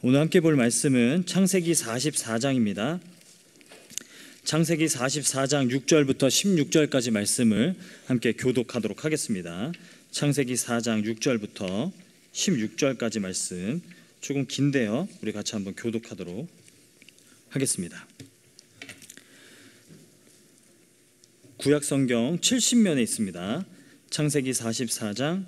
오늘 함께 볼 말씀은 창세기 44장입니다. 창세기 44장 6절부터 16절까지 말씀을 함께 교독하도록 하겠습니다. 창세기 4장 6절부터 16절까지 말씀 조금 긴데요. 우리 같이 한번 교독하도록 하겠습니다. 구약 성경 70면에 있습니다. 창세기 44장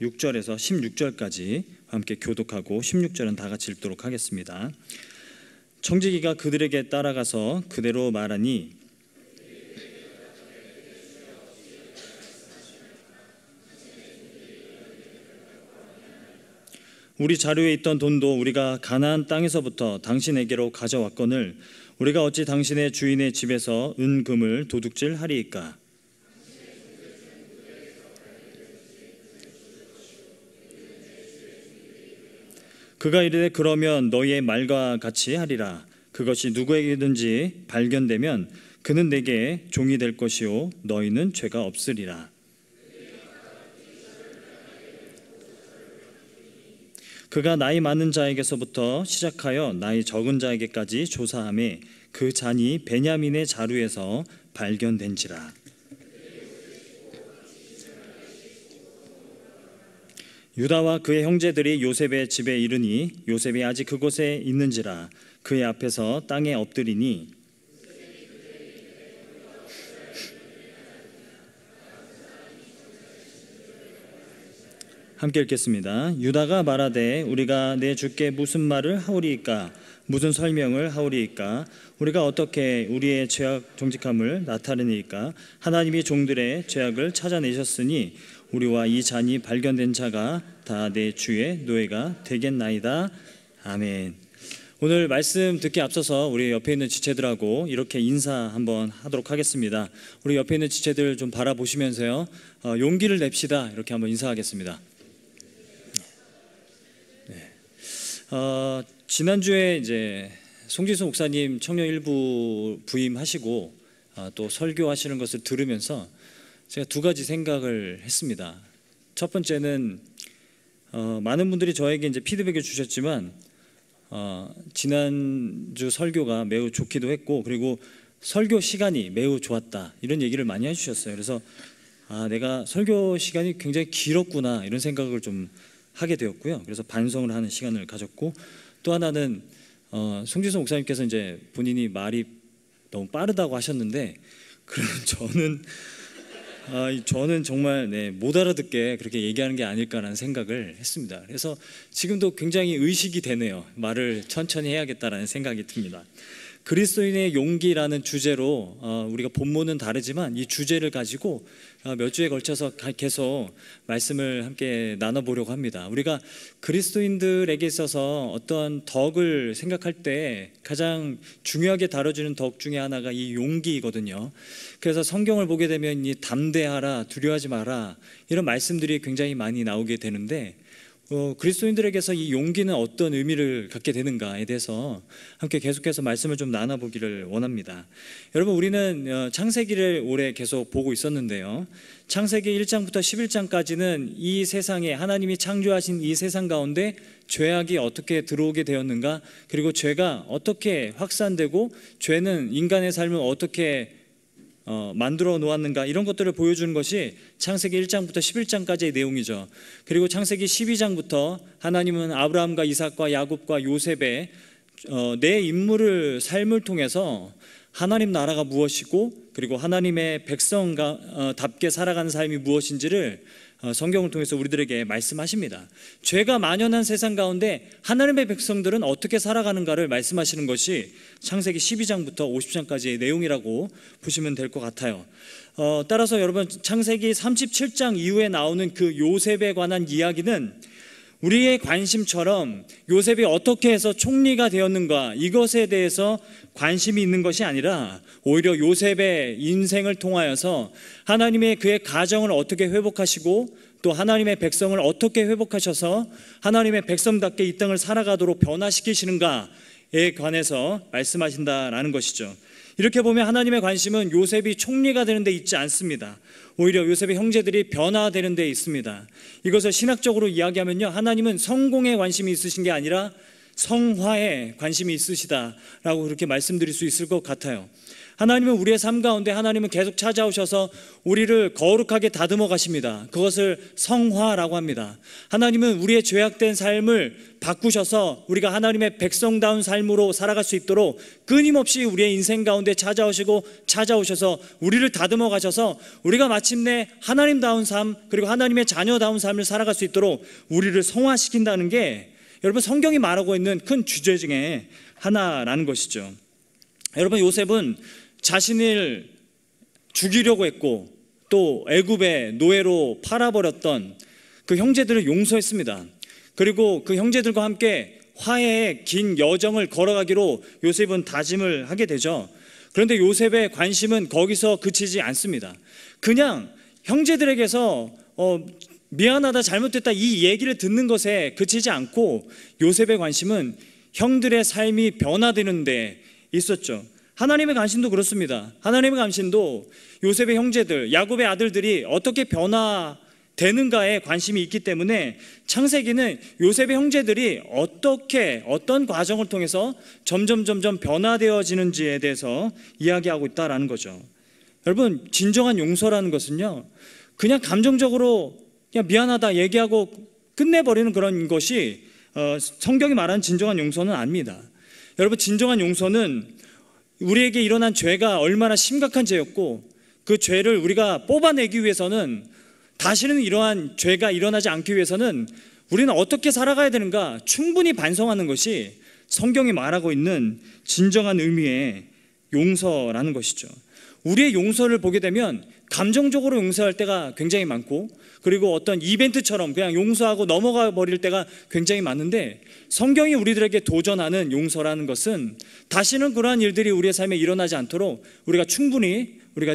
6절에서 16절까지 함께 교독하고 16절은 다 같이 읽도록 하겠습니다. 청지기가 그들에게 따라가서 그대로 말하니 우리 자루에 있던 돈도 우리가 가나안 땅에서부터 당신에게로 가져왔거늘 우리가 어찌 당신의 주인의 집에서 은금을 도둑질하리이까? 그가 이르되 그러면 너희의 말과 같이 하리라. 그것이 누구에게든지 발견되면 그는 내게 종이 될 것이요 너희는 죄가 없으리라. 그가 나이 많은 자에게서부터 시작하여 나이 적은 자에게까지 조사하매 그 잔이 베냐민의 자루에서 발견된지라. 유다와 그의 형제들이 요셉의 집에 이르니 요셉이 아직 그곳에 있는지라. 그의 앞에서 땅에 엎드리니 함께 읽겠습니다. 유다가 말하되 우리가 내 주께 무슨 말을 하오리이까? 무슨 설명을 하오리이까? 우리가 어떻게 우리의 죄악 정직함을 나타내니까? 하나님이 종들의 죄악을 찾아내셨으니 우리와 이 잔이 발견된 자가 다 내 주의 노예가 되겠나이다. 아멘. 오늘 말씀 듣기 앞서서 우리 옆에 있는 지체들하고 이렇게 인사 한번 하도록 하겠습니다. 우리 옆에 있는 지체들 좀 바라보시면서요, 용기를 냅시다. 이렇게 한번 인사하겠습니다. 네. 지난주에 이제 송지수 목사님 청년 일부 부임하시고 또 설교하시는 것을 들으면서 제가 두 가지 생각을 했습니다. 첫 번째는 많은 분들이 저에게 이제 피드백을 주셨지만 지난주 설교가 매우 좋기도 했고 그리고 설교 시간이 매우 좋았다 이런 얘기를 많이 해주셨어요. 그래서 내가 설교 시간이 굉장히 길었구나 이런 생각을 좀 하게 되었고요. 그래서 반성을 하는 시간을 가졌고 또 하나는 송지수 목사님께서 이제 본인이 말이 너무 빠르다고 하셨는데 그럼 저는 정말 못 알아듣게 그렇게 얘기하는 게 아닐까라는 생각을 했습니다. 그래서 지금도 굉장히 의식이 되네요. 말을 천천히 해야겠다라는 생각이 듭니다. 그리스도인의 용기라는 주제로 우리가 본문은 다르지만 이 주제를 가지고 몇 주에 걸쳐서 계속 말씀을 함께 나눠보려고 합니다. 우리가 그리스도인들에게 있어서 어떤 덕을 생각할 때 가장 중요하게 다뤄주는 덕 중에 하나가 이 용기이거든요. 그래서 성경을 보게 되면 이 담대하라, 두려워하지 마라 이런 말씀들이 굉장히 많이 나오게 되는데 그리스도인들에게서 이 용기는 어떤 의미를 갖게 되는가에 대해서 함께 계속해서 말씀을 좀 나눠보기를 원합니다. 여러분 우리는 창세기를 올해 계속 보고 있었는데요. 창세기 1장부터 11장까지는 이 세상에 하나님이 창조하신 이 세상 가운데 죄악이 어떻게 들어오게 되었는가, 그리고 죄가 어떻게 확산되고 죄는 인간의 삶을 어떻게 만들어 놓았는가 이런 것들을 보여주는 것이 창세기 1장부터 11장까지의 내용이죠. 그리고 창세기 12장부터 하나님은 아브라함과 이삭과 야곱과 요셉의 내 인물을 삶을 통해서 하나님 나라가 무엇이고 그리고 하나님의 백성답게 살아가는 삶이 무엇인지를 성경을 통해서 우리들에게 말씀하십니다. 죄가 만연한 세상 가운데 하나님의 백성들은 어떻게 살아가는가를 말씀하시는 것이 창세기 12장부터 50장까지의 내용이라고 보시면 될 것 같아요. 따라서 여러분 창세기 37장 이후에 나오는 그 요셉에 관한 이야기는 우리의 관심처럼 요셉이 어떻게 해서 총리가 되었는가 이것에 대해서 관심이 있는 것이 아니라 오히려 요셉의 인생을 통하여서 하나님의 그의 가정을 어떻게 회복하시고 또 하나님의 백성을 어떻게 회복하셔서 하나님의 백성답게 이 땅을 살아가도록 변화시키시는가에 관해서 말씀하신다라는 것이죠. 이렇게 보면 하나님의 관심은 요셉이 총리가 되는 데 있지 않습니다. 오히려 요셉의 형제들이 변화되는 데 있습니다. 이것을 신학적으로 이야기하면요, 하나님은 성공에 관심이 있으신 게 아니라 성화에 관심이 있으시다라고 그렇게 말씀드릴 수 있을 것 같아요. 하나님은 우리의 삶 가운데 하나님은 계속 찾아오셔서 우리를 거룩하게 다듬어 가십니다. 그것을 성화라고 합니다. 하나님은 우리의 죄악된 삶을 바꾸셔서 우리가 하나님의 백성다운 삶으로 살아갈 수 있도록 끊임없이 우리의 인생 가운데 찾아오셔서 우리를 다듬어 가셔서 우리가 마침내 하나님다운 삶, 그리고 하나님의 자녀다운 삶을 살아갈 수 있도록 우리를 성화시킨다는 게 여러분 성경이 말하고 있는 큰 주제 중에 하나라는 것이죠. 여러분, 요셉은 자신을 죽이려고 했고 또 애굽의 노예로 팔아버렸던 그 형제들을 용서했습니다. 그리고 그 형제들과 함께 화해의 긴 여정을 걸어가기로 요셉은 다짐을 하게 되죠. 그런데 요셉의 관심은 거기서 그치지 않습니다. 그냥 형제들에게서 미안하다, 잘못됐다 이 얘기를 듣는 것에 그치지 않고 요셉의 관심은 형들의 삶이 변화되는 데 있었죠. 하나님의 관심도 그렇습니다. 하나님의 관심도 요셉의 형제들, 야곱의 아들들이 어떻게 변화되는가에 관심이 있기 때문에 창세기는 요셉의 형제들이 어떤 과정을 통해서 점점 변화되어지는지에 대해서 이야기하고 있다는 거죠. 여러분, 진정한 용서라는 것은요, 그냥 감정적으로 그냥 미안하다 얘기하고 끝내버리는 그런 것이 성경이 말하는 진정한 용서는 아닙니다. 여러분, 진정한 용서는 우리에게 일어난 죄가 얼마나 심각한 죄였고 그 죄를 우리가 뽑아내기 위해서는, 다시는 이러한 죄가 일어나지 않기 위해서는 우리는 어떻게 살아가야 되는가 충분히 반성하는 것이 성경이 말하고 있는 진정한 의미의 용서라는 것이죠. 우리의 용서를 보게 되면 감정적으로 용서할 때가 굉장히 많고, 그리고 어떤 이벤트처럼 그냥 용서하고 넘어가 버릴 때가 굉장히 많은데, 성경이 우리들에게 도전하는 용서라는 것은 다시는 그러한 일들이 우리의 삶에 일어나지 않도록 우리가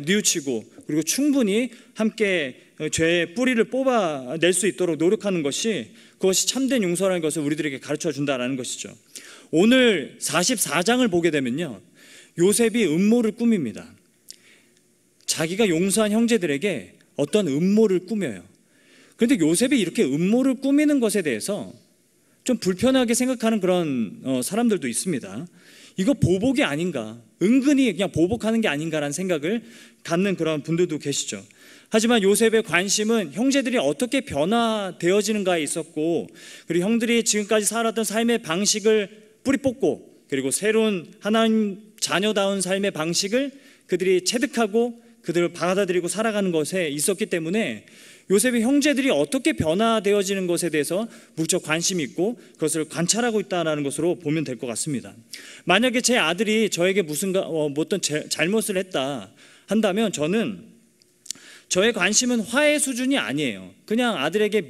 뉘우치고 그리고 충분히 함께 죄의 뿌리를 뽑아낼 수 있도록 노력하는 것이, 그것이 참된 용서라는 것을 우리들에게 가르쳐 준다는 것이죠. 오늘 44장을 보게 되면요, 요셉이 음모를 꾸밉니다. 자기가 용서한 형제들에게 어떤 음모를 꾸며요. 그런데 요셉이 이렇게 음모를 꾸미는 것에 대해서 좀 불편하게 생각하는 그런 사람들도 있습니다. 이거 보복이 아닌가, 은근히 그냥 보복하는 게 아닌가라는 생각을 갖는 그런 분들도 계시죠. 하지만 요셉의 관심은 형제들이 어떻게 변화되어지는가에 있었고, 그리고 형들이 지금까지 살았던 삶의 방식을 뿌리 뽑고, 그리고 새로운 하나님 자녀다운 삶의 방식을 그들이 체득하고 그들을 받아들이고 살아가는 것에 있었기 때문에 요셉의 형제들이 어떻게 변화되어지는 것에 대해서 무척 관심이 있고 그것을 관찰하고 있다는 것으로 보면 될 것 같습니다. 만약에 제 아들이 저에게 어떤 잘못을 했다 한다면 저의 관심은 화해 수준이 아니에요. 그냥 아들에게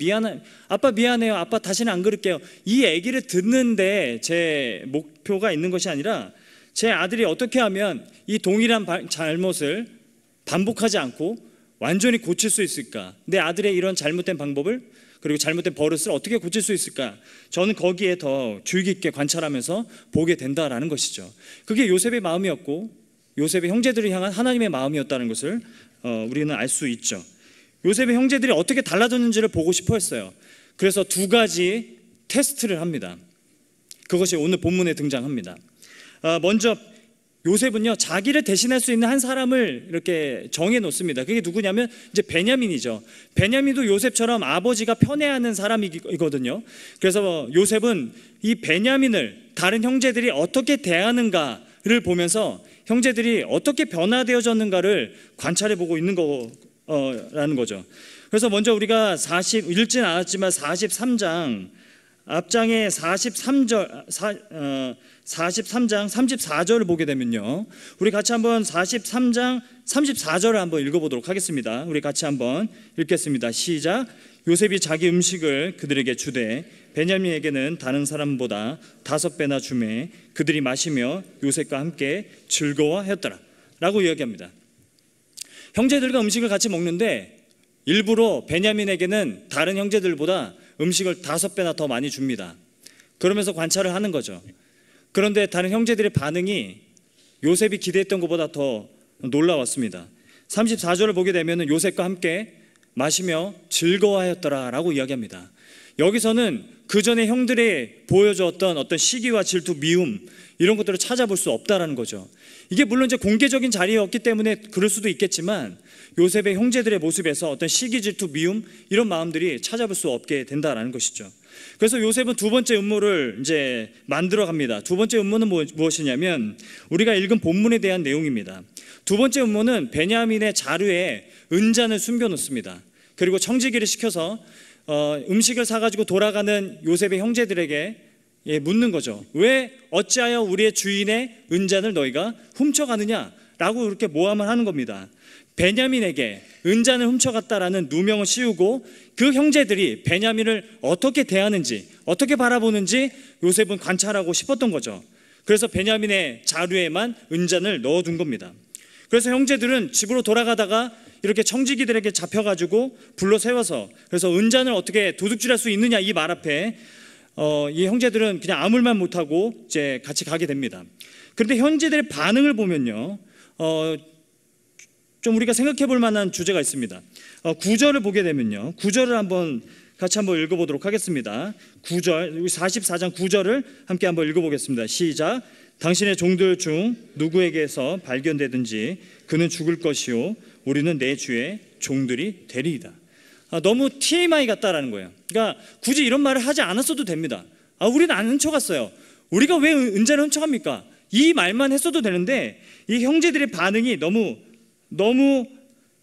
아빠 미안해요, 아빠 다시는 안 그럴게요, 이 얘기를 듣는데 제 목표가 있는 것이 아니라, 제 아들이 어떻게 하면 이 동일한 잘못을 반복하지 않고 완전히 고칠 수 있을까, 내 아들의 이런 잘못된 방법을, 그리고 잘못된 버릇을 어떻게 고칠 수 있을까, 저는 거기에 더 주의 깊게 관찰하면서 보게 된다라는 것이죠. 그게 요셉의 마음이었고 요셉의 형제들을 향한 하나님의 마음이었다는 것을 우리는 알 수 있죠. 요셉의 형제들이 어떻게 달라졌는지를 보고 싶어 했어요. 그래서 두 가지 테스트를 합니다. 그것이 오늘 본문에 등장합니다. 먼저 요셉은요, 자기를 대신할 수 있는 한 사람을 이렇게 정해 놓습니다. 그게 누구냐면 이제 베냐민이죠. 베냐민도 요셉처럼 아버지가 편애하는 사람이거든요. 그래서 요셉은 이 베냐민을 다른 형제들이 어떻게 대하는가를 보면서 형제들이 어떻게 변화되어졌는가를 관찰해 보고 있는 거라는 거죠. 그래서 먼저 우리가 읽지는 않았지만 43장 앞장에 43장 34절을 보게 되면요, 우리 같이 한번 43장 34절을 한번 읽어보도록 하겠습니다. 우리 같이 한번 읽겠습니다. 시작. 요셉이 자기 음식을 그들에게 주되 베냐민에게는 다른 사람보다 5배나 주매 그들이 마시며 요셉과 함께 즐거워하였더라 라고 이야기합니다. 형제들과 음식을 같이 먹는데 일부러 베냐민에게는 다른 형제들보다 음식을 5배나 더 많이 줍니다. 그러면서 관찰을 하는 거죠. 그런데 다른 형제들의 반응이 요셉이 기대했던 것보다 더 놀라웠습니다. 34절을 보게 되면 요셉과 함께 마시며 즐거워하였더라 라고 이야기합니다. 여기서는 그 전에 형들이 보여주었던 어떤 시기와 질투, 미움 이런 것들을 찾아볼 수 없다라는 거죠. 이게 물론 이제 공개적인 자리였기 때문에 그럴 수도 있겠지만 요셉의 형제들의 모습에서 어떤 시기, 질투, 미움 이런 마음들이 찾아볼 수 없게 된다라는 것이죠. 그래서 요셉은 두 번째 음모를 이제 만들어 갑니다. 두 번째 음모는 무엇이냐면 우리가 읽은 본문에 대한 내용입니다. 두 번째 음모는 베냐민의 자루에 은잔을 숨겨 놓습니다. 그리고 청지기를 시켜서 음식을 사가지고 돌아가는 요셉의 형제들에게 묻는 거죠. 왜 어찌하여 우리의 주인의 은잔을 너희가 훔쳐가느냐라고 이렇게 모함을 하는 겁니다. 베냐민에게 은잔을 훔쳐갔다라는 누명을 씌우고 그 형제들이 베냐민을 어떻게 대하는지, 어떻게 바라보는지 요셉은 관찰하고 싶었던 거죠. 그래서 베냐민의 자루에만 은잔을 넣어둔 겁니다. 그래서 형제들은 집으로 돌아가다가 이렇게 청지기들에게 잡혀가지고 불러 세워서, 그래서 은잔을 어떻게 도둑질할 수 있느냐 이 말 앞에 이 형제들은 그냥 아무 말만 못하고 이제 같이 가게 됩니다. 그런데 형제들의 반응을 보면요, 좀 우리가 생각해 볼 만한 주제가 있습니다. 9절을 보게 되면요, 9절을 같이 한번 읽어보도록 하겠습니다. 9절, 44장 9절을 함께 한번 읽어보겠습니다. 시작. 당신의 종들 중 누구에게서 발견되든지 그는 죽을 것이요 우리는 내 주의 종들이 되리이다. 너무 TMI 같다라는 거예요. 그러니까 굳이 이런 말을 하지 않았어도 됩니다. 우리는 안 훔쳐갔어요. 우리가 왜 은잔을 훔쳐갑니까? 이 말만 했어도 되는데 이 형제들의 반응이 너무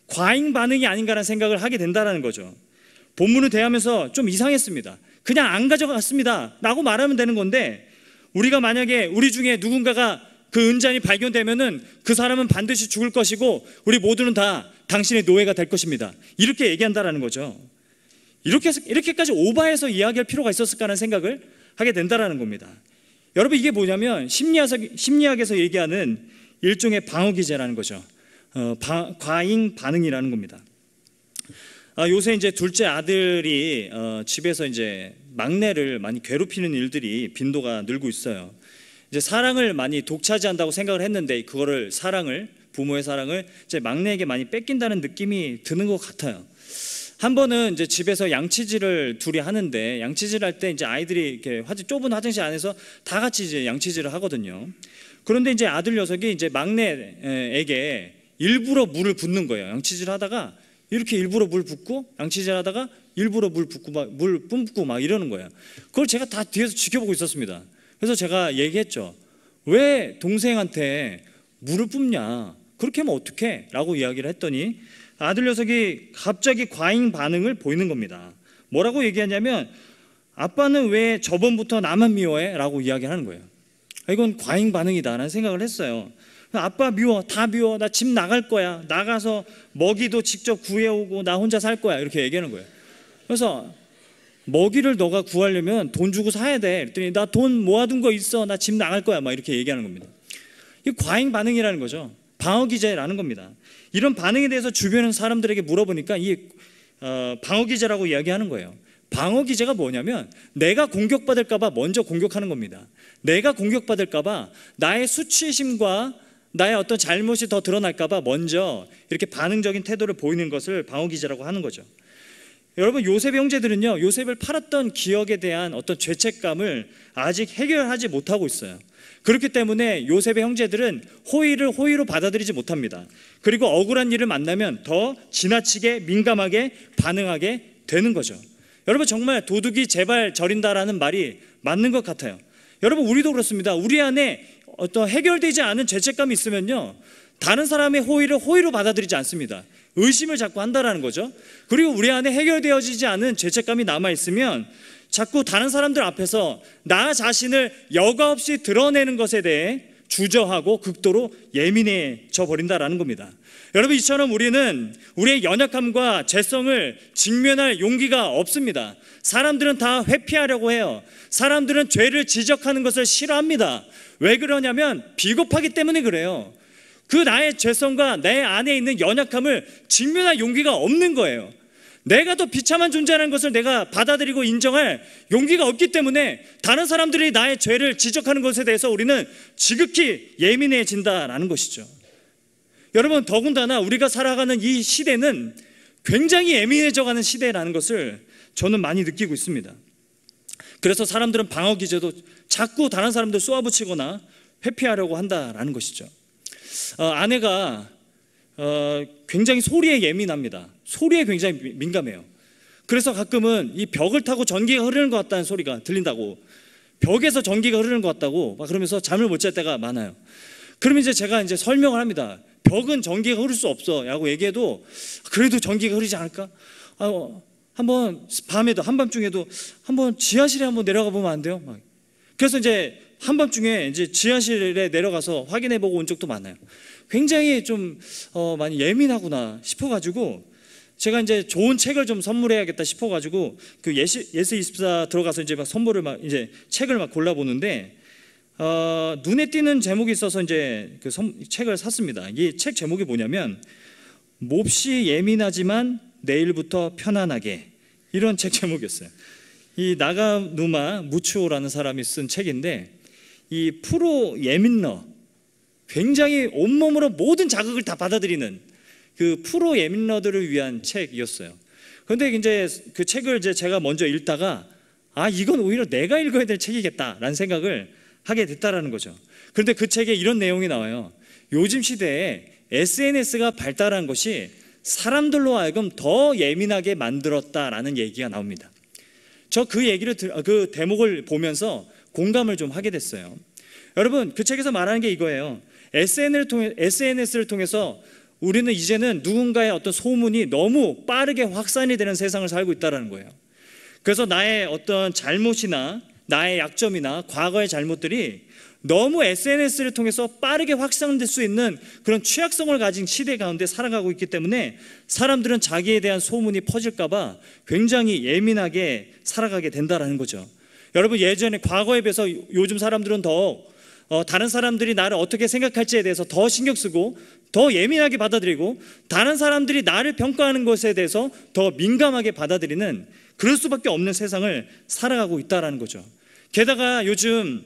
과잉 반응이 아닌가라는 생각을 하게 된다는 거죠. 본문을 대하면서 좀 이상했습니다. 그냥 안 가져갔습니다 라고 말하면 되는 건데, 우리가 만약에 우리 중에 누군가가 그 은잔이 발견되면은 그 사람은 반드시 죽을 것이고 우리 모두는 다 당신의 노예가 될 것입니다, 이렇게 얘기한다라는 거죠. 이렇게까지 오버해서 이야기할 필요가 있었을까라는 생각을 하게 된다라는 겁니다. 여러분, 이게 뭐냐면 심리학에서 얘기하는 일종의 방어기제라는 거죠. 과잉 반응이라는 겁니다. 요새 이제 둘째 아들이 집에서 이제 막내를 많이 괴롭히는 일들이 빈도가 늘고 있어요. 이제 사랑을 많이 독차지한다고 생각을 했는데 그거를 부모의 사랑을 이제 막내에게 많이 뺏긴다는 느낌이 드는 것 같아요. 한 번은 이제 집에서 양치질을 둘이 하는데, 양치질 할 때 이제 아이들이 이렇게 좁은 화장실 안에서 다 같이 이제 양치질을 하거든요. 그런데 이제 아들 녀석이 이제 막내에게 일부러 물을 붓는 거예요. 양치질 하다가 이렇게 일부러 물 붓고, 양치질 하다가 일부러 물 붓고 물 뿜고 막 이러는 거예요. 그걸 제가 다 뒤에서 지켜보고 있었습니다. 그래서 제가 얘기했죠. 왜 동생한테 물을 뿜냐, 그렇게 하면 어떡해? 라고 이야기를 했더니 아들 녀석이 갑자기 과잉 반응을 보이는 겁니다. 뭐라고 얘기하냐면, 아빠는 왜 저번부터 나만 미워해? 라고 이야기하는 거예요. 이건 과잉 반응이다 라는 생각을 했어요. 아빠 미워, 다 미워, 나 집 나갈 거야, 나가서 먹이도 직접 구해오고 나 혼자 살 거야, 이렇게 얘기하는 거예요. 그래서 먹이를 너가 구하려면 돈 주고 사야 돼. 그랬더니 나 돈 모아둔 거 있어, 나 집 나갈 거야, 막 이렇게 얘기하는 겁니다. 이게 과잉 반응이라는 거죠. 방어기제라는 겁니다. 이런 반응에 대해서 주변 사람들에게 물어보니까 이 방어기제라고 이야기하는 거예요. 방어기제가 뭐냐면 내가 공격받을까 봐 먼저 공격하는 겁니다. 내가 공격받을까 봐, 나의 수치심과 나의 어떤 잘못이 더 드러날까 봐 먼저 이렇게 반응적인 태도를 보이는 것을 방어기제라고 하는 거죠. 여러분, 요셉의 형제들은요, 요셉을 팔았던 기억에 대한 어떤 죄책감을 아직 해결하지 못하고 있어요. 그렇기 때문에 요셉의 형제들은 호의를 호의로 받아들이지 못합니다. 그리고 억울한 일을 만나면 더 지나치게 민감하게 반응하게 되는 거죠. 여러분, 정말 도둑이 제발 저린다라는 말이 맞는 것 같아요. 여러분, 우리도 그렇습니다. 우리 안에 어떤 해결되지 않은 죄책감이 있으면요, 다른 사람의 호의를 호의로 받아들이지 않습니다. 의심을 자꾸 한다라는 거죠. 그리고 우리 안에 해결되어지지 않은 죄책감이 남아있으면 자꾸 다른 사람들 앞에서 나 자신을 여과 없이 드러내는 것에 대해 주저하고 극도로 예민해져 버린다라는 겁니다. 여러분, 이처럼 우리는 우리의 연약함과 죄성을 직면할 용기가 없습니다. 사람들은 다 회피하려고 해요. 사람들은 죄를 지적하는 것을 싫어합니다. 왜 그러냐면 비겁하기 때문에 그래요. 그 나의 죄성과 내 안에 있는 연약함을 직면할 용기가 없는 거예요. 내가 더 비참한 존재라는 것을 내가 받아들이고 인정할 용기가 없기 때문에 다른 사람들이 나의 죄를 지적하는 것에 대해서 우리는 지극히 예민해진다라는 것이죠. 여러분, 더군다나 우리가 살아가는 이 시대는 굉장히 예민해져가는 시대라는 것을 저는 많이 느끼고 있습니다. 그래서 사람들은 방어 기제도 자꾸 다른 사람들 쏘아붙이거나 회피하려고 한다라는 것이죠. 아내가 굉장히 소리에 예민합니다. 소리에 굉장히 민감해요. 그래서 가끔은 이 벽을 타고 전기가 흐르는 것 같다는 소리가 들린다고, 벽에서 전기가 흐르는 것 같다고 막 그러면서 잠을 못 잘 때가 많아요. 그러면 이제 제가 이제 설명을 합니다. 벽은 전기가 흐를 수 없어 라고 얘기해도 그래도 전기가 흐르지 않을까? 한번 밤에도 한밤중에도 한번 지하실에 한번 내려가 보면 안 돼요? 그래서 이제 한밤중에 이제 지하실에 내려가서 확인해보고 온 적도 많아요. 굉장히 좀 많이 예민하구나 싶어가지고 제가 이제 좋은 책을 좀 선물해야겠다 싶어가지고 그 예스24 들어가서 이제 막 선물을 막 이제 책을 막 골라보는데 눈에 띄는 제목이 있어서 이제 그 책을 샀습니다. 이 책 제목이 뭐냐면 몹시 예민하지만 내일부터 편안하게, 이런 책 제목이었어요. 이 나가누마 무츠오라는 사람이 쓴 책인데 이 프로 예민러, 굉장히 온몸으로 모든 자극을 다 받아들이는 그 프로 예민러들을 위한 책이었어요. 그런데 이제 그 책을 이제 제가 먼저 읽다가 이건 오히려 내가 읽어야 될 책이겠다라는 생각을 하게 됐다라는 거죠. 그런데 그 책에 이런 내용이 나와요. 요즘 시대에 SNS가 발달한 것이 사람들로 하여금 더 예민하게 만들었다라는 얘기가 나옵니다. 저 그 얘기를 그 대목을 보면서 공감을 좀 하게 됐어요. 여러분, 그 책에서 말하는 게 이거예요. SNS를 통해서 우리는 이제는 누군가의 어떤 소문이 너무 빠르게 확산이 되는 세상을 살고 있다는 거예요. 그래서 나의 어떤 잘못이나 나의 약점이나 과거의 잘못들이 너무 SNS를 통해서 빠르게 확산될 수 있는 그런 취약성을 가진 시대 가운데 살아가고 있기 때문에 사람들은 자기에 대한 소문이 퍼질까 봐 굉장히 예민하게 살아가게 된다는 거죠. 여러분, 예전에 과거에 비해서 요즘 사람들은 더 다른 사람들이 나를 어떻게 생각할지에 대해서 더 신경 쓰고 더 예민하게 받아들이고 다른 사람들이 나를 평가하는 것에 대해서 더 민감하게 받아들이는, 그럴 수밖에 없는 세상을 살아가고 있다는 거죠. 게다가 요즘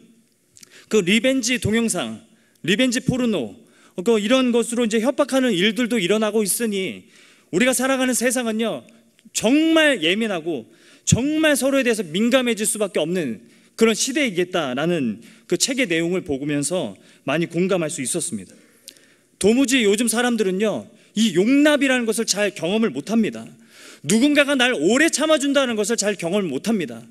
그 리벤지 동영상, 리벤지 포르노, 이런 것으로 이제 협박하는 일들도 일어나고 있으니 우리가 살아가는 세상은요 정말 예민하고 정말 서로에 대해서 민감해질 수밖에 없는 그런 시대이겠다라는 그 책의 내용을 보면서 많이 공감할 수 있었습니다. 도무지 요즘 사람들은요 이 용납이라는 것을 잘 경험을 못합니다. 누군가가 날 오래 참아준다는 것을 잘 경험을 못합니다.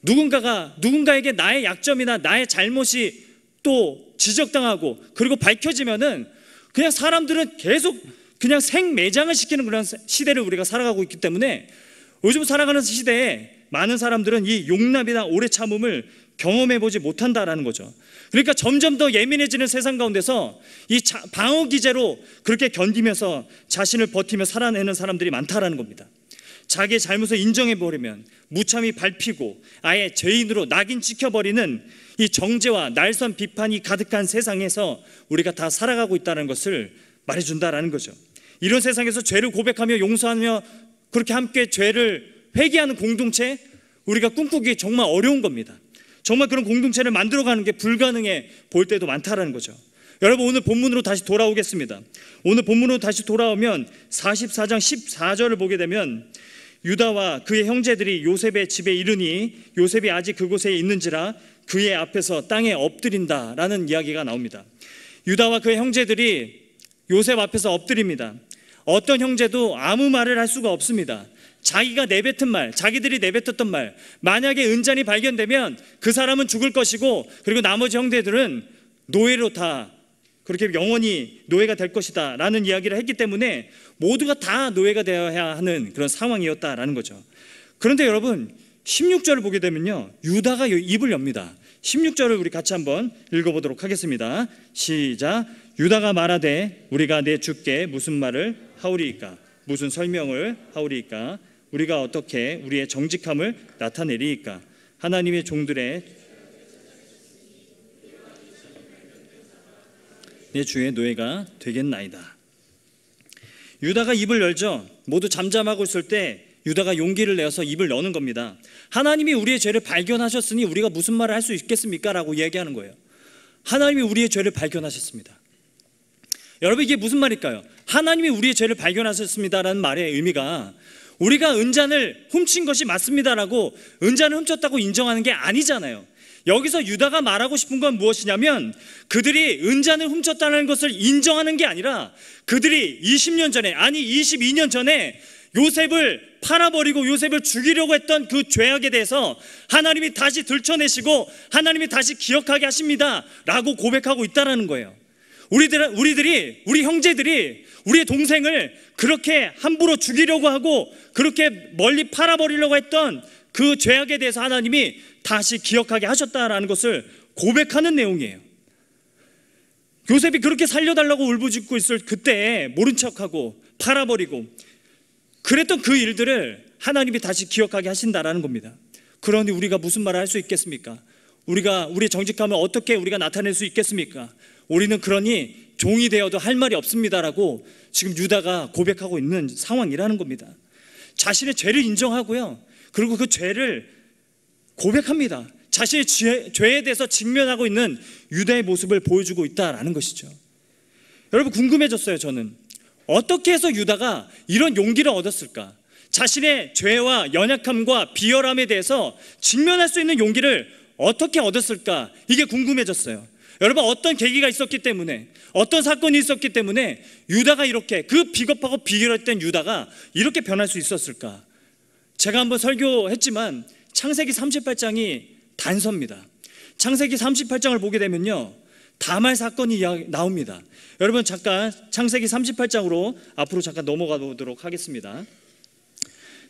누군가에게 나의 약점이나 나의 잘못이 또 지적당하고 그리고 밝혀지면은 그냥 사람들은 계속 그냥 생매장을 시키는 그런 시대를 우리가 살아가고 있기 때문에 요즘 살아가는 시대에 많은 사람들은 이 용납이나 오래 참음을 경험해보지 못한다라는 거죠. 그러니까 점점 더 예민해지는 세상 가운데서 이 방어 기제로 그렇게 견디면서 자신을 버티며 살아내는 사람들이 많다라는 겁니다. 자기의 잘못을 인정해버리면 무참히 밟히고 아예 죄인으로 낙인 찍혀버리는 이 정죄와 날선 비판이 가득한 세상에서 우리가 다 살아가고 있다는 것을 말해준다라는 거죠. 이런 세상에서 죄를 고백하며 용서하며 그렇게 함께 죄를 회개하는 공동체, 우리가 꿈꾸기 정말 어려운 겁니다. 정말 그런 공동체를 만들어가는 게 불가능해 보일 때도 많다라는 거죠. 여러분, 오늘 본문으로 다시 돌아오겠습니다. 오늘 본문으로 다시 돌아오면 44장 14절을 보게 되면 유다와 그의 형제들이 요셉의 집에 이르니 요셉이 아직 그곳에 있는지라 그의 앞에서 땅에 엎드린다라는 이야기가 나옵니다. 유다와 그의 형제들이 요셉 앞에서 엎드립니다. 어떤 형제도 아무 말을 할 수가 없습니다. 자기가 내뱉은 말, 자기들이 내뱉었던 말, 만약에 은잔이 발견되면 그 사람은 죽을 것이고 그리고 나머지 형제들은 노예로 다 그렇게 영원히 노예가 될 것이다 라는 이야기를 했기 때문에 모두가 다 노예가 되어야 하는 그런 상황이었다라는 거죠. 그런데 여러분, 16절을 보게 되면요 유다가 입을 엽니다. 16절을 우리 같이 한번 읽어보도록 하겠습니다. 시작. 유다가 말하되 우리가 내 주께 무슨 말을 하오리이까, 무슨 설명을 하오리이까, 우리가 어떻게 우리의 정직함을 나타내리이까, 하나님의 종들의 내 주의 노예가 되겠나이다. 유다가 입을 열죠. 모두 잠잠하고 있을 때 유다가 용기를 내어서 입을 여는 겁니다. 하나님이 우리의 죄를 발견하셨으니 우리가 무슨 말을 할 수 있겠습니까? 라고 이야기하는 거예요. 하나님이 우리의 죄를 발견하셨습니다. 여러분, 이게 무슨 말일까요? 하나님이 우리의 죄를 발견하셨습니다라는 말의 의미가 우리가 은잔을 훔친 것이 맞습니다라고 은잔을 훔쳤다고 인정하는 게 아니잖아요. 여기서 유다가 말하고 싶은 건 무엇이냐면 그들이 은잔을 훔쳤다는 것을 인정하는 게 아니라 그들이 20년 전에, 아니 22년 전에 요셉을 팔아버리고 요셉을 죽이려고 했던 그 죄악에 대해서 하나님이 다시 들춰내시고 하나님이 다시 기억하게 하십니다 라고 고백하고 있다는 거예요. 우리 형제들이 우리의 동생을 그렇게 함부로 죽이려고 하고 그렇게 멀리 팔아버리려고 했던 그 죄악에 대해서 하나님이 다시 기억하게 하셨다라는 것을 고백하는 내용이에요. 요셉이 그렇게 살려달라고 울부짖고 있을 그때에 모른 척하고 팔아버리고 그랬던 그 일들을 하나님이 다시 기억하게 하신다라는 겁니다. 그런데 우리가 무슨 말을 할 수 있겠습니까? 우리의 정직함을 어떻게 우리가 나타낼 수 있겠습니까? 우리는 그러니 종이 되어도 할 말이 없습니다라고 지금 유다가 고백하고 있는 상황이라는 겁니다. 자신의 죄를 인정하고요, 그리고 그 죄를 고백합니다. 자신의 죄에 대해서 직면하고 있는 유다의 모습을 보여주고 있다라는 것이죠. 여러분, 궁금해졌어요. 저는 어떻게 해서 유다가 이런 용기를 얻었을까? 자신의 죄와 연약함과 비열함에 대해서 직면할 수 있는 용기를 어떻게 얻었을까? 이게 궁금해졌어요. 여러분, 어떤 계기가 있었기 때문에, 어떤 사건이 있었기 때문에 유다가 이렇게, 그 비겁하고 비열했던 유다가 이렇게 변할 수 있었을까? 제가 한번 설교했지만 창세기 38장이 단서입니다. 창세기 38장을 보게 되면요, 다말 사건이 나옵니다. 여러분, 잠깐 창세기 38장으로 앞으로 잠깐 넘어가 보도록 하겠습니다.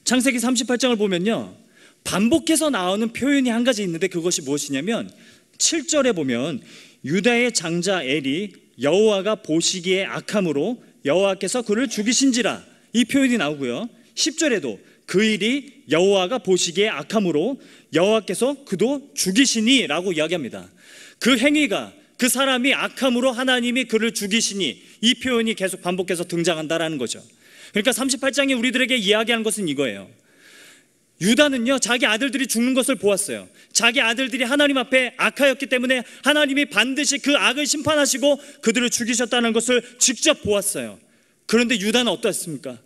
창세기 38장을 보면요, 반복해서 나오는 표현이 한 가지 있는데 그것이 무엇이냐면 7절에 보면 유다의 장자 엘이 여호와가 보시기에 악함으로 여호와께서 그를 죽이신지라, 이 표현이 나오고요, 10절에도 그 일이 여호와가 보시기에 악함으로 여호와께서 그도 죽이시니 라고 이야기합니다. 그 행위가, 그 사람이 악함으로 하나님이 그를 죽이시니, 이 표현이 계속 반복해서 등장한다라는 거죠. 그러니까 38장이 우리들에게 이야기하는 것은 이거예요. 유다는요, 자기 아들들이 죽는 것을 보았어요. 자기 아들들이 하나님 앞에 악하였기 때문에 하나님이 반드시 그 악을 심판하시고 그들을 죽이셨다는 것을 직접 보았어요. 그런데 유다는 어떻습니까?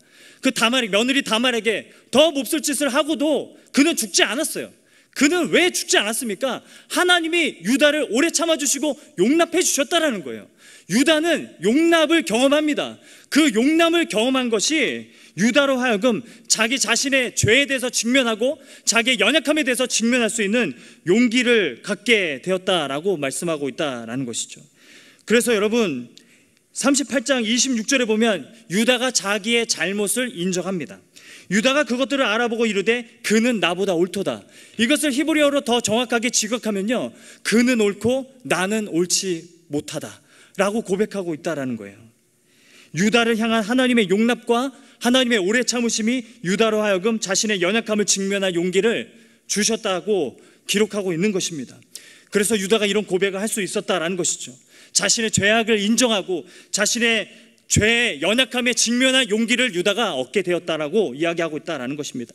그 며느리 다말에게 더 몹쓸 짓을 하고도 그는 죽지 않았어요. 그는 왜 죽지 않았습니까? 하나님이 유다를 오래 참아주시고 용납해 주셨다라는 거예요. 유다는 용납을 경험합니다. 그 용납을 경험한 것이 유다로 하여금 자기 자신의 죄에 대해서 직면하고 자기의 연약함에 대해서 직면할 수 있는 용기를 갖게 되었다라고 말씀하고 있다라는 것이죠. 그래서 여러분, 38장 26절에 보면 유다가 자기의 잘못을 인정합니다. 유다가 그것들을 알아보고 이르되 그는 나보다 옳도다. 이것을 히브리어로 더 정확하게 지각하면요, 그는 옳고 나는 옳지 못하다 라고 고백하고 있다라는 거예요. 유다를 향한 하나님의 용납과 하나님의 오래 참으심이 유다로 하여금 자신의 연약함을 직면할 용기를 주셨다고 기록하고 있는 것입니다. 그래서 유다가 이런 고백을 할 수 있었다라는 것이죠. 자신의 죄악을 인정하고 자신의 죄의 연약함에 직면한 용기를 유다가 얻게 되었다라고 이야기하고 있다라는 것입니다.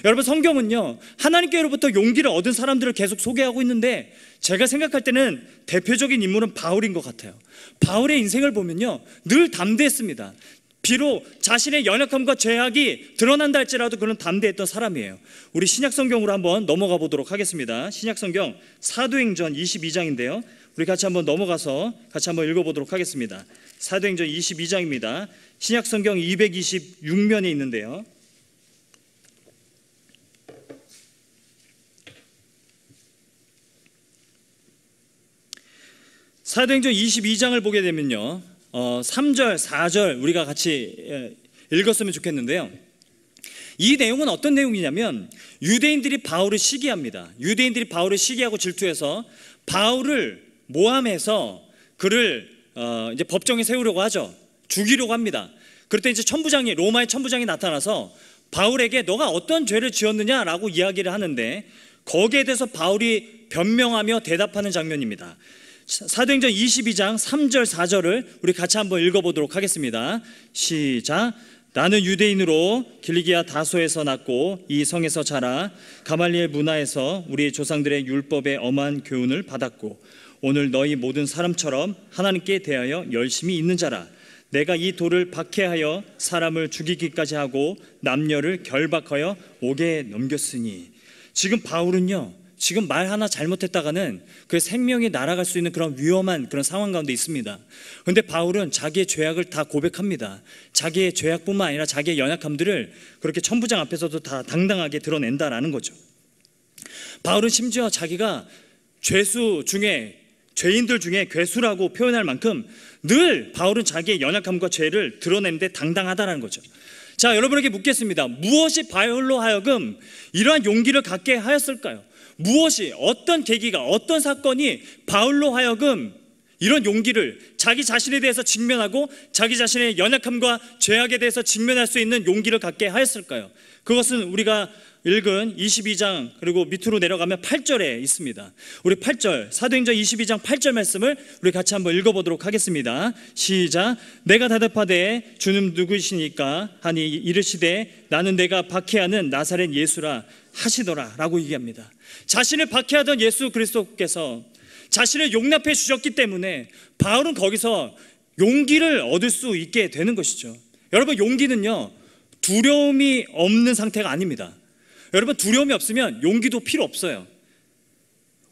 여러분, 성경은요, 하나님께로부터 용기를 얻은 사람들을 계속 소개하고 있는데 제가 생각할 때는 대표적인 인물은 바울인 것 같아요. 바울의 인생을 보면요, 늘 담대했습니다. 비록 자신의 연약함과 죄악이 드러난다 할지라도 그는 담대했던 사람이에요. 우리 신약성경으로 한번 넘어가 보도록 하겠습니다. 신약성경 사도행전 22장인데요 우리 같이 한번 넘어가서 같이 한번 읽어보도록 하겠습니다. 사도행전 22장입니다 신약성경 226면에 있는데요, 사도행전 22장을 보게 되면요, 3절, 4절 우리가 같이 읽었으면 좋겠는데요, 이 내용은 어떤 내용이냐면 유대인들이 바울을 시기합니다. 유대인들이 바울을 시기하고 질투해서 바울을 모함해서 그를 이제 법정에 세우려고 하죠. 죽이려고 합니다. 그럴 때 이제 로마의 천부장이 나타나서 바울에게 너가 어떤 죄를 지었느냐라고 이야기를 하는데 거기에 대해서 바울이 변명하며 대답하는 장면입니다. 사도행전 22장 3절 4절을 우리 같이 한번 읽어보도록 하겠습니다. 시작. 나는 유대인으로 길리기아 다소에서 났고 이 성에서 자라 가말리엘 문화에서 우리 조상들의 율법의 엄한 교훈을 받았고 오늘 너희 모든 사람처럼 하나님께 대하여 열심히 있는 자라. 내가 이 돌을 박해하여 사람을 죽이기까지 하고 남녀를 결박하여 옥에 넘겼으니. 지금 바울은요, 지금 말 하나 잘못했다가는 그 생명이 날아갈 수 있는 그런 위험한 그런 상황 가운데 있습니다. 그런데 바울은 자기의 죄악을 다 고백합니다. 자기의 죄악뿐만 아니라 자기의 연약함들을 그렇게 천부장 앞에서도 다 당당하게 드러낸다라는 거죠. 바울은 심지어 자기가 죄수 중에, 죄인들 중에 괴수라고 표현할 만큼 늘 바울은 자기의 연약함과 죄를 드러내는데 당당하다는 거죠. 자, 여러분에게 묻겠습니다. 무엇이 바울로 하여금 이러한 용기를 갖게 하였을까요? 무엇이, 어떤 계기가, 어떤 사건이 바울로 하여금 이런 용기를, 자기 자신에 대해서 직면하고 자기 자신의 연약함과 죄악에 대해서 직면할 수 있는 용기를 갖게 하였을까요? 그것은 우리가 읽은 22장 그리고 밑으로 내려가면 8절에 있습니다. 우리 8절, 사도행전 22장 8절 말씀을 우리 같이 한번 읽어보도록 하겠습니다. 시작. 내가 대답하되 주는 누구이시니까 하니 이르시되 나는 내가 박해하는 나사렛 예수라 하시더라 라고 얘기합니다. 자신을 박해하던 예수 그리스도께서 자신을 용납해 주셨기 때문에 바울은 거기서 용기를 얻을 수 있게 되는 것이죠. 여러분, 용기는요, 두려움이 없는 상태가 아닙니다. 여러분, 두려움이 없으면 용기도 필요 없어요.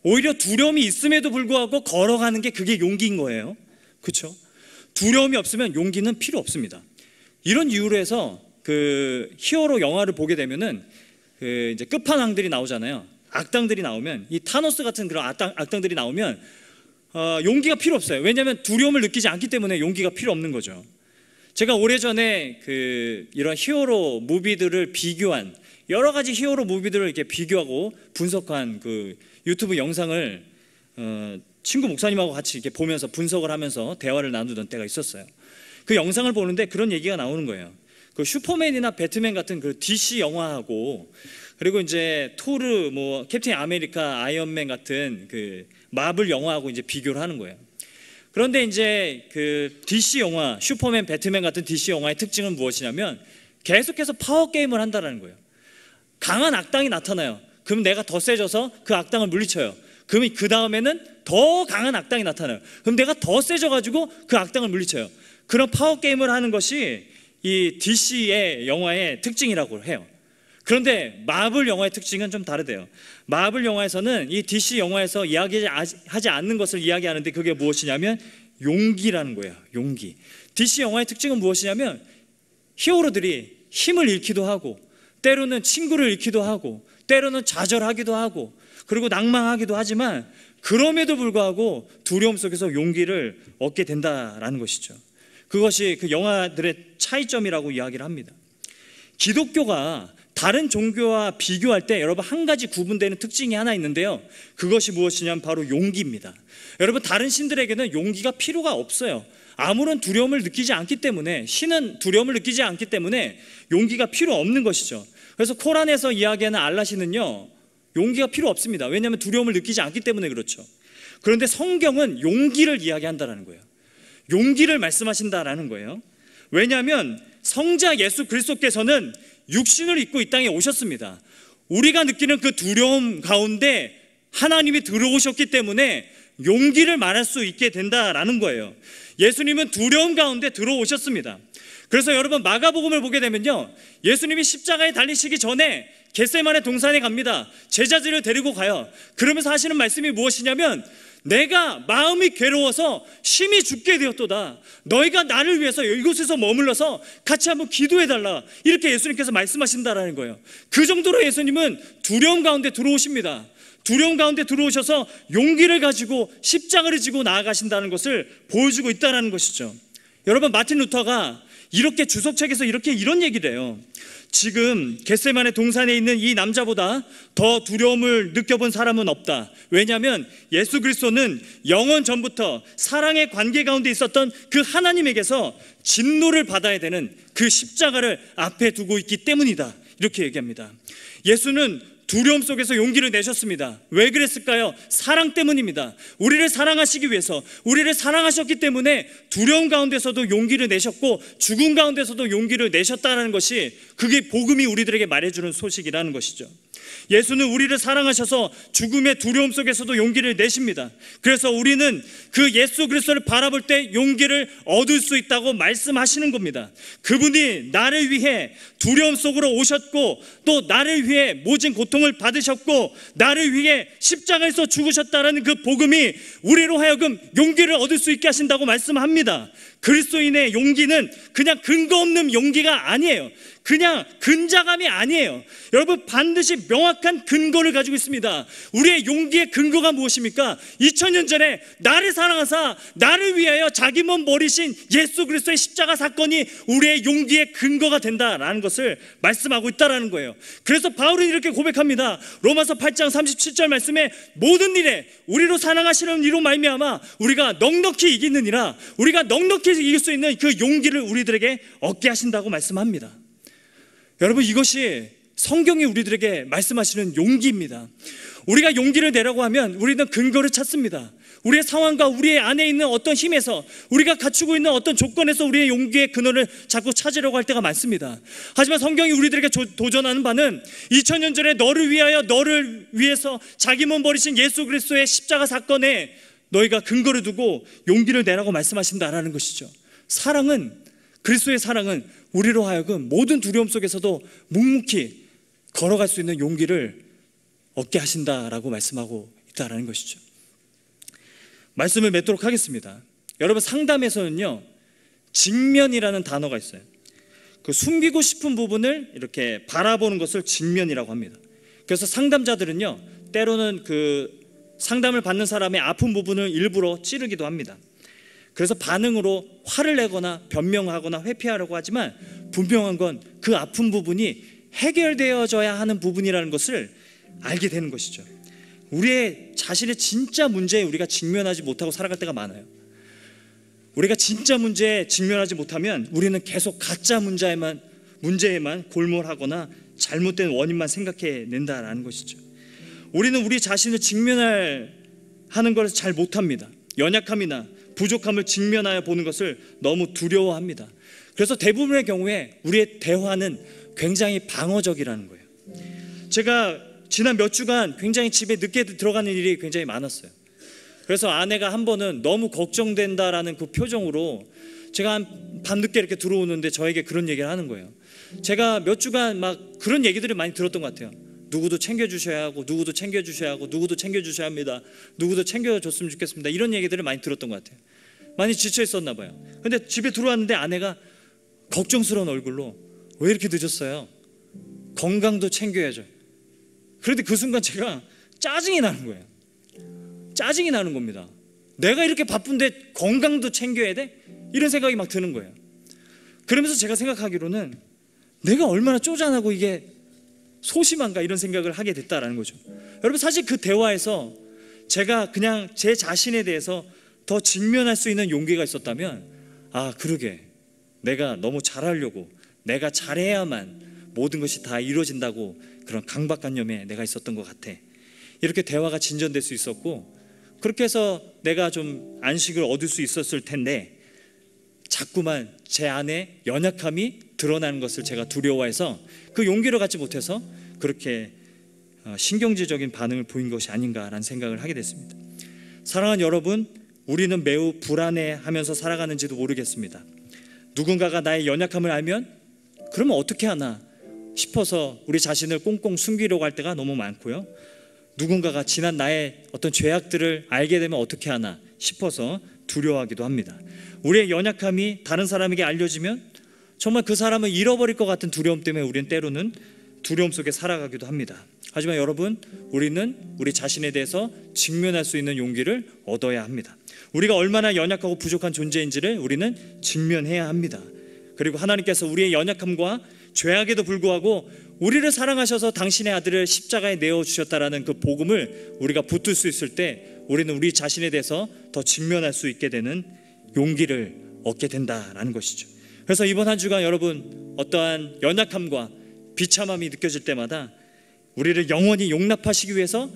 오히려 두려움이 있음에도 불구하고 걸어가는 게 그게 용기인 거예요. 그렇죠? 두려움이 없으면 용기는 필요 없습니다. 이런 이유로 해서 그 히어로 영화를 보게 되면은 그 이제 끝판왕들이 나오잖아요. 악당들이 나오면, 이 타노스 같은 그런 악당들이 나오면 용기가 필요 없어요. 왜냐하면 두려움을 느끼지 않기 때문에 용기가 필요 없는 거죠. 제가 오래전에 이런 히어로 무비들을 비교한, 여러 가지 히어로 무비들을 이렇게 비교하고 분석한 그 유튜브 영상을 친구 목사님하고 같이 이렇게 보면서 분석을 하면서 대화를 나누던 때가 있었어요. 그 영상을 보는데 그런 얘기가 나오는 거예요. 그 슈퍼맨이나 배트맨 같은 그 DC 영화하고, 그리고 이제 토르, 뭐 캡틴 아메리카, 아이언맨 같은 그 마블 영화하고 이제 비교를 하는 거예요. 그런데 이제 그 DC 영화, 슈퍼맨, 배트맨 같은 DC 영화의 특징은 무엇이냐면 계속해서 파워 게임을 한다는 거예요. 강한 악당이 나타나요. 그럼 내가 더 세져서 그 악당을 물리쳐요. 그럼 그 다음에는 더 강한 악당이 나타나요. 그럼 내가 더 세져가지고 그 악당을 물리쳐요. 그런 파워 게임을 하는 것이 이 DC의 영화의 특징이라고 해요. 그런데 마블 영화의 특징은 좀 다르대요. 마블 영화에서는 이 DC 영화에서 이야기하지 않는 것을 이야기하는데 그게 무엇이냐면 용기라는 거예요. 용기. DC 영화의 특징은 무엇이냐면 히어로들이 힘을 잃기도 하고, 때로는 친구를 잃기도 하고, 때로는 좌절하기도 하고, 그리고 낭망하기도 하지만 그럼에도 불구하고 두려움 속에서 용기를 얻게 된다라는 것이죠. 그것이 그 영화들의 차이점이라고 이야기를 합니다. 기독교가 다른 종교와 비교할 때 여러분 한 가지 구분되는 특징이 하나 있는데요, 그것이 무엇이냐면 바로 용기입니다. 여러분, 다른 신들에게는 용기가 필요가 없어요. 아무런 두려움을 느끼지 않기 때문에, 신은 두려움을 느끼지 않기 때문에 용기가 필요 없는 것이죠. 그래서 코란에서 이야기하는 알라신은요, 용기가 필요 없습니다. 왜냐하면 두려움을 느끼지 않기 때문에 그렇죠. 그런데 성경은 용기를 이야기한다는 거예요. 용기를 말씀하신다라는 거예요. 왜냐하면 성자 예수 그리스도께서는 육신을 입고 이 땅에 오셨습니다. 우리가 느끼는 그 두려움 가운데 하나님이 들어오셨기 때문에 용기를 말할 수 있게 된다라는 거예요. 예수님은 두려움 가운데 들어오셨습니다. 그래서 여러분, 마가복음을 보게 되면요, 예수님이 십자가에 달리시기 전에 겟세마네 동산에 갑니다. 제자들을 데리고 가요. 그러면서 하시는 말씀이 무엇이냐면, 내가 마음이 괴로워서 심히 죽게 되었도다. 너희가 나를 위해서 이곳에서 머물러서 같이 한번 기도해달라. 이렇게 예수님께서 말씀하신다라는 거예요. 그 정도로 예수님은 두려움 가운데 들어오십니다. 두려움 가운데 들어오셔서 용기를 가지고 십자가를 지고 나아가신다는 것을 보여주고 있다는 것이죠. 여러분, 마틴 루터가 이렇게 주석책에서 이런 얘기를 해요. 지금 겟세마네 동산에 있는 이 남자보다 더 두려움을 느껴본 사람은 없다. 왜냐하면 예수 그리스도는 영원 전부터 사랑의 관계 가운데 있었던 그 하나님에게서 진노를 받아야 되는 그 십자가를 앞에 두고 있기 때문이다. 이렇게 얘기합니다. 예수는 두려움 속에서 용기를 내셨습니다. 왜 그랬을까요? 사랑 때문입니다. 우리를 사랑하시기 위해서, 우리를 사랑하셨기 때문에 두려움 가운데서도 용기를 내셨고 죽음 가운데서도 용기를 내셨다는 것이, 그게 복음이 우리들에게 말해주는 소식이라는 것이죠. 예수는 우리를 사랑하셔서 죽음의 두려움 속에서도 용기를 내십니다. 그래서 우리는 그 예수 그리스도를 바라볼 때 용기를 얻을 수 있다고 말씀하시는 겁니다. 그분이 나를 위해 두려움 속으로 오셨고, 또 나를 위해 모진 고통을 받으셨고, 나를 위해 십자가에서 죽으셨다는 그 복음이 우리로 하여금 용기를 얻을 수 있게 하신다고 말씀합니다. 그리스도인의 용기는 그냥 근거 없는 용기가 아니에요. 그냥 근자감이 아니에요. 여러분, 반드시 명확한 근거를 가지고 있습니다. 우리의 용기의 근거가 무엇입니까? 2000년 전에 나를 사랑하사 나를 위하여 자기 몸 버리신 예수 그리스도의 십자가 사건이 우리의 용기의 근거가 된다라는 것을 말씀하고 있다는 거예요. 그래서 바울은 이렇게 고백합니다. 로마서 8장 37절 말씀에 모든 일에 우리로 사랑하시는 이로 말미암아 우리가 넉넉히 이기느니라, 우리가 넉넉히 이길 수 있는 그 용기를 우리들에게 얻게 하신다고 말씀합니다. 여러분, 이것이 성경이 우리들에게 말씀하시는 용기입니다. 우리가 용기를 내라고 하면 우리는 근거를 찾습니다. 우리의 상황과 우리의 안에 있는 어떤 힘에서, 우리가 갖추고 있는 어떤 조건에서 우리의 용기의 근원을 자꾸 찾으려고 할 때가 많습니다. 하지만 성경이 우리들에게 도전하는 바는 2000년 전에 너를 위하여, 너를 위해서 자기 몸 버리신 예수 그리스도의 십자가 사건에 너희가 근거를 두고 용기를 내라고 말씀하신다라는 것이죠. 사랑은, 그리스도의 사랑은 우리로 하여금 모든 두려움 속에서도 묵묵히 걸어갈 수 있는 용기를 얻게 하신다라고 말씀하고 있다는 것이죠. 말씀을 맺도록 하겠습니다. 여러분, 상담에서는요, 직면이라는 단어가 있어요. 그 숨기고 싶은 부분을 이렇게 바라보는 것을 직면이라고 합니다. 그래서 상담자들은요, 때로는 그 상담을 받는 사람의 아픈 부분을 일부러 찌르기도 합니다. 그래서 반응으로 화를 내거나 변명하거나 회피하려고 하지만, 분명한 건 그 아픈 부분이 해결되어져야 하는 부분이라는 것을 알게 되는 것이죠. 우리의 자신의 진짜 문제에 우리가 직면하지 못하고 살아갈 때가 많아요. 우리가 진짜 문제에 직면하지 못하면 우리는 계속 가짜 문제에만 골몰하거나 잘못된 원인만 생각해낸다라는 것이죠. 우리는 우리 자신을 직면하는 것을 잘 못합니다. 연약함이나 부족함을 직면하여 보는 것을 너무 두려워합니다. 그래서 대부분의 경우에 우리의 대화는 굉장히 방어적이라는 거예요. 제가 지난 몇 주간 굉장히 집에 늦게 들어가는 일이 굉장히 많았어요. 그래서 아내가 한 번은 너무 걱정된다라는 그 표정으로, 제가 밤늦게 이렇게 들어오는데 저에게 그런 얘기를 하는 거예요. 제가 몇 주간 막 그런 얘기들을 많이 들었던 것 같아요. 누구도 챙겨주셔야 하고, 누구도 챙겨주셔야 하고, 누구도 챙겨주셔야 합니다. 누구도 챙겨줬으면 좋겠습니다. 이런 얘기들을 많이 들었던 것 같아요. 많이 지쳐 있었나 봐요. 근데 집에 들어왔는데 아내가 걱정스러운 얼굴로, 왜 이렇게 늦었어요? 건강도 챙겨야죠. 그런데 그 순간 제가 짜증이 나는 거예요. 짜증이 나는 겁니다. 내가 이렇게 바쁜데 건강도 챙겨야 돼? 이런 생각이 막 드는 거예요. 그러면서 제가 생각하기로는 내가 얼마나 쪼잔하고 이게 소심한가, 이런 생각을 하게 됐다라는 거죠. 여러분, 사실 그 대화에서 제가 그냥 제 자신에 대해서 더 직면할 수 있는 용기가 있었다면, 아, 그러게, 내가 너무 잘하려고, 내가 잘해야만 모든 것이 다 이루어진다고 그런 강박관념에 내가 있었던 것 같아. 이렇게 대화가 진전될 수 있었고, 그렇게 해서 내가 좀 안식을 얻을 수 있었을 텐데, 자꾸만 제 안에 연약함이 드러나는 것을 제가 두려워해서 그 용기를 갖지 못해서 그렇게 신경질적인 반응을 보인 것이 아닌가라는 생각을 하게 됐습니다. 사랑하는 여러분, 우리는 매우 불안해하면서 살아가는지도 모르겠습니다. 누군가가 나의 연약함을 알면 그러면 어떻게 하나 싶어서 우리 자신을 꽁꽁 숨기려고 할 때가 너무 많고요. 누군가가 지난 나의 어떤 죄악들을 알게 되면 어떻게 하나 싶어서 두려워하기도 합니다. 우리의 연약함이 다른 사람에게 알려지면 정말 그 사람을 잃어버릴 것 같은 두려움 때문에 우리는 때로는 두려움 속에 살아가기도 합니다. 하지만 여러분, 우리는 우리 자신에 대해서 직면할 수 있는 용기를 얻어야 합니다. 우리가 얼마나 연약하고 부족한 존재인지를 우리는 직면해야 합니다. 그리고 하나님께서 우리의 연약함과 죄악에도 불구하고 우리를 사랑하셔서 당신의 아들을 십자가에 내어주셨다라는 그 복음을 우리가 붙들 수 있을 때, 우리는 우리 자신에 대해서 더 직면할 수 있게 되는 용기를 얻게 된다라는 것이죠. 그래서 이번 한 주간 여러분, 어떠한 연약함과 비참함이 느껴질 때마다 우리를 영원히 용납하시기 위해서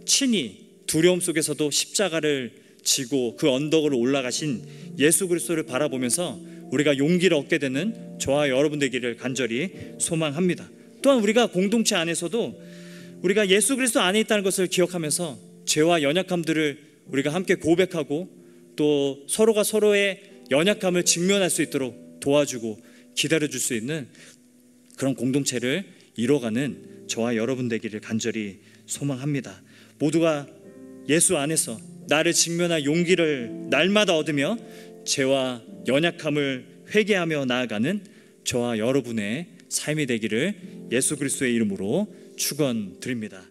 친히 두려움 속에서도 십자가를 지고 그 언덕으로 올라가신 예수 그리스도를 바라보면서 우리가 용기를 얻게 되는 저와 여러분 되기를 간절히 소망합니다. 또한 우리가 공동체 안에서도 우리가 예수 그리스도 안에 있다는 것을 기억하면서 죄와 연약함들을 우리가 함께 고백하고 또 서로가 서로의 연약함을 직면할 수 있도록 도와주고 기다려줄 수 있는 그런 공동체를 이뤄가는 저와 여러분 되기를 간절히 소망합니다. 모두가 예수 안에서 나를 직면할 용기를 날마다 얻으며 죄와 연약함을 회개하며 나아가는 저와 여러분의 삶이 되기를 예수 그리스도의 이름으로 축원드립니다.